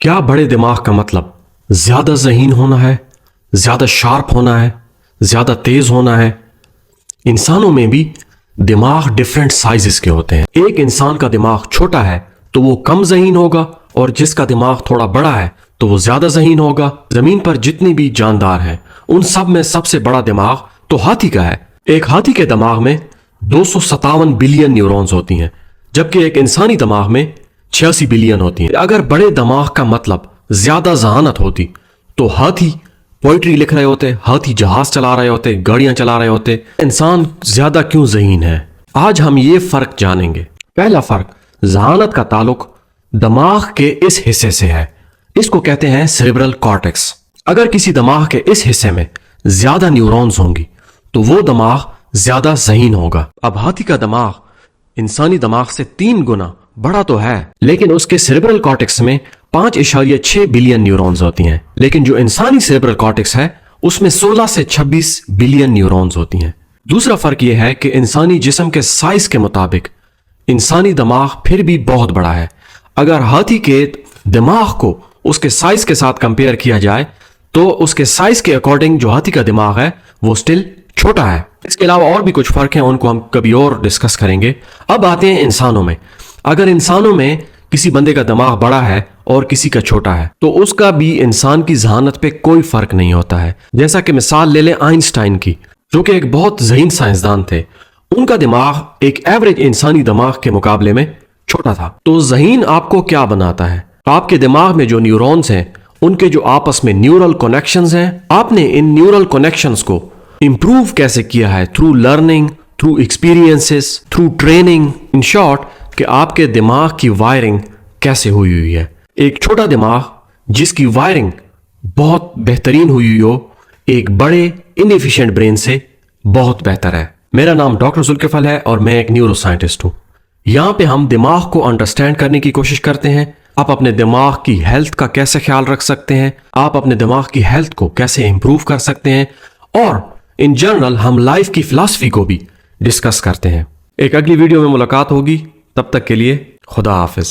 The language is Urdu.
کیا بڑے دماغ کا مطلب زیادہ ذہین ہونا ہے، زیادہ شارپ ہونا ہے، زیادہ تیز ہونا ہے؟ انسانوں میں بھی دماغ ڈیفرنٹ سائزز کے ہوتے ہیں۔ ایک انسان کا دماغ چھوٹا ہے تو وہ کم ذہین ہوگا، اور جس کا دماغ تھوڑا بڑا ہے تو وہ زیادہ ذہین ہوگا۔ زمین پر جتنی بھی جاندار ہیں ان سب میں سب سے بڑا دماغ تو ہاتھی کا ہے۔ ایک ہاتھی کے دماغ میں 257 بلین نیورونز ہوتی ہیں، جبکہ ایک انسانی دماغ میں 86 بلین ہوتی ہیں۔ اگر بڑے دماغ کا مطلب زیادہ ذہانت ہوتی تو ہاتھی پوئٹری لکھ رہے ہوتے، ہاتھی جہاز چلا رہے ہوتے، گاڑیاں چلا رہے ہوتے۔ انسان زیادہ کیوں ذہین ہے؟ آج ہم یہ فرق جانیں گے۔ پہلا فرق، ذہانت کا تعلق دماغ کے اس حصے سے ہے، اس کو کہتے ہیں سیریبرل کارٹیکس۔ اگر کسی دماغ کے اس حصے میں زیادہ نیورونز ہوں گی تو وہ دماغ زیادہ ذہین ہوگا۔ اب ہاتھی کا دماغ انسانی دماغ سے 3 گنا بڑا تو ہے، لیکن اس کے سیریبرل کارٹیکس میں 5.6 بلین نیورونز ہوتی ہیں، لیکن جو انسانی سیریبرل کارٹیکس ہے اس میں 16 سے 26 بلین نیورونز ہوتی ہیں۔ دوسرا فرق یہ ہے کہ انسانی جسم کے سائز کے مطابق انسانی دماغ پھر بھی بہت بڑا ہے۔ اگر ہاتھی کے دماغ کو اس کے سائز کے ساتھ کمپیئر کیا جائے تو اس کے سائز کے اکارڈنگ جو ہاتھی کا دماغ ہے وہ سٹل چھوٹا ہے۔ اس کے علاوہ اور بھی کچھ فرق ہیں، ان کو ہم کبھی اور ڈسکس کریں گے۔ اب آتے ہیں انسانوں میں۔ اگر انسانوں میں کسی بندے کا دماغ بڑا ہے اور کسی کا چھوٹا ہے تو اس کا بھی انسان کی ذہانت پہ کوئی فرق نہیں ہوتا ہے۔ جیسا کہ مثال لے لیں آئنسٹائن کی، جو کہ ایک بہت ذہین سائنسدان تھے۔ ان کا دماغ ایک ایوریج انسانی دماغ کے مقابلے میں چھوٹا تھا۔ تو ذہین آپ کو کیا بناتا ہے؟ آپ کے دماغ میں جو نیورونز ہیں ان کے جو آپس میں نیورل کنیکشنز ہیں، آپ نے ان نیورل کنیکشنز کو امپروو کیسے کیا ہے؟ Through learning, through experiences, through training. In short کہ آپ کے دماغ کی وائرنگ کیسے ہوئی ہے۔ ایک چھوٹا دماغ جس کی وائرنگ بہت بہترین ہوئی ہو ایک بڑے انیفیشینٹ برین سے بہت بہتر ہے۔ میرا نام ڈاکٹر ذوالکفل ہے اور میں ایک نیورو سائنٹسٹ ہوں۔ یہاں پہ ہم دماغ کو انڈرسٹینڈ کرنے کی کوشش کرتے ہیں، آپ اپنے دماغ کی ہیلتھ کا کیسے خیال رکھ سکتے ہیں، آپ اپنے دماغ کی ہیلتھ کو کیسے امپروو کر سکتے ہیں، اور ان جنرل ہم لائف کی فلسفی کو بھی ڈسکس کرتے ہیں۔ ایک اگلی ویڈیو میں ملاقات ہوگی، تب تک کے لیے خدا حافظ۔